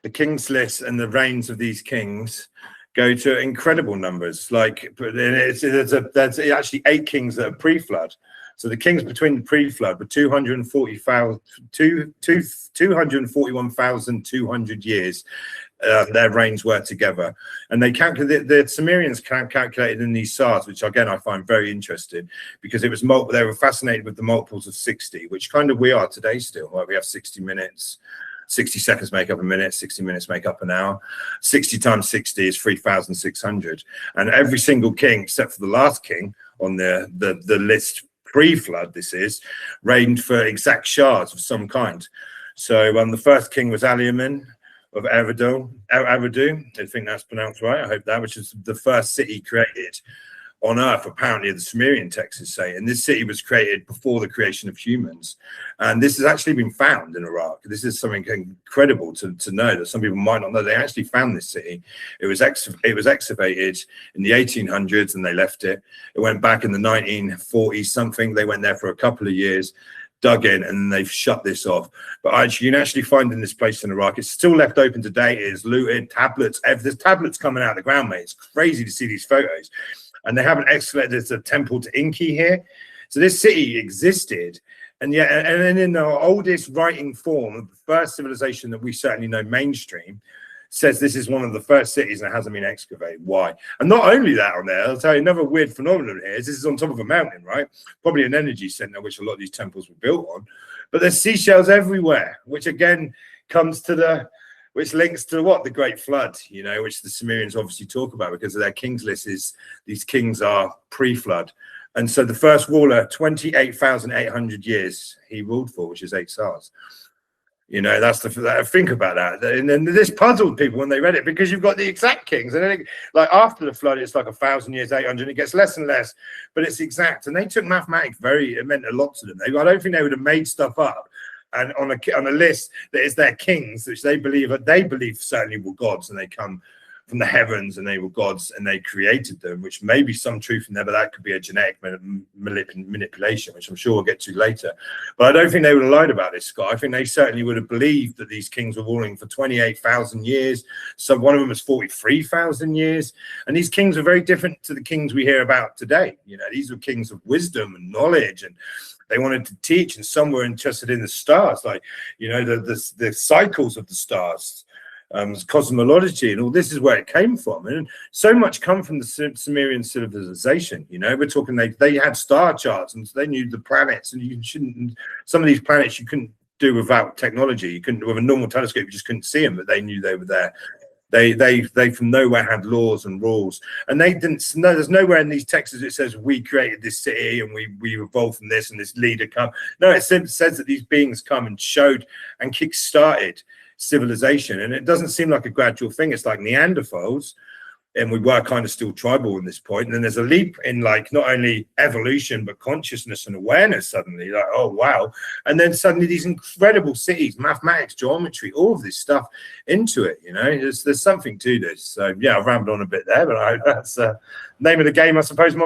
the kings list and the reigns of these kings go to incredible numbers. Like there's actually 8 kings that are pre-flood. So the kings between the pre-flood were 241,200 years. Their reigns were together, and they calculated, the Sumerians calculated in these stars, which again I find very interesting, because it was they were fascinated with the multiples of 60, which kind of we are today still. Like we have 60 minutes, 60 seconds make up a minute, 60 minutes make up an hour. 60 times 60 is 3,600, and every single king except for the last king on the list pre-flood, this is, reigned for exact shards of some kind. So the first king was Aliamin of Eridu, I think that's pronounced right, I hope that, which is the first city created on Earth, apparently the Sumerian texts say. And this city was created before the creation of humans. And this has actually been found in Iraq. This is something incredible to know, that some people might not know. They actually found this city. It was excavated in the 1800s and they left it. It went back in the 1940s something. They went there for a couple of years, dug in, and they've shut this off. But actually, you can actually find in this place in Iraq, it's still left open today. It is looted, tablets, there's tablets coming out of the ground, mate. It's crazy to see these photos. And they haven't excavated, there's a temple to Enki here. So this city existed. And yet, and then in the oldest writing form of the first civilization that we certainly know mainstream, says this is one of the first cities that hasn't been excavated. Why? And not only that on there, I'll tell you another weird phenomenon here is this is on top of a mountain, right? Probably an energy center, which a lot of these temples were built on. But there's seashells everywhere, which again comes to which links to what? The Great Flood, you know, which the Sumerians obviously talk about because of their kings list is these kings are pre-flood. And so the first ruler, 28,800 years he ruled for, which is 8 stars. You know, that's think about that. And then this puzzled people when they read it, because you've got the exact kings. And then like after the flood, it's like 1,000 years, 800, and it gets less and less, but it's exact. And they took mathematics it meant a lot to them. I don't think they would have made stuff up. And on a list that is their kings, which they believe certainly were gods, and they come from the heavens and they were gods and they created them, which may be some truth in there, but that could be a genetic manipulation, which I'm sure we'll get to later. But I don't think they would have lied about this, Scott. I think they certainly would have believed that these kings were ruling for 28,000 years. So one of them was 43,000 years. And these kings were very different to the kings we hear about today. You know, these were kings of wisdom and knowledge, and they wanted to teach, and some were interested in the stars, like, you know, the cycles of the stars, cosmology, and all this is where it came from. And so much come from the Sumerian civilization. You know, we're talking they had star charts, and they knew the planets, and some of these planets you couldn't do without technology. You couldn't, with a normal telescope, you just couldn't see them, but they knew they were there. They from nowhere had laws and rules, and they didn't know. There's nowhere in these texts it says we created this city and we evolved from this and this leader come. No, it simply says that these beings come and showed and kick-started civilization. And it doesn't seem like a gradual thing. It's like Neanderthals, and we were kind of still tribal in this point. And then there's a leap in like not only evolution but consciousness and awareness suddenly, like, oh wow. And then suddenly these incredible cities, mathematics, geometry, all of this stuff into it. You know, there's something to this. So yeah, I've rambled on a bit there, but that's the name of the game, I suppose.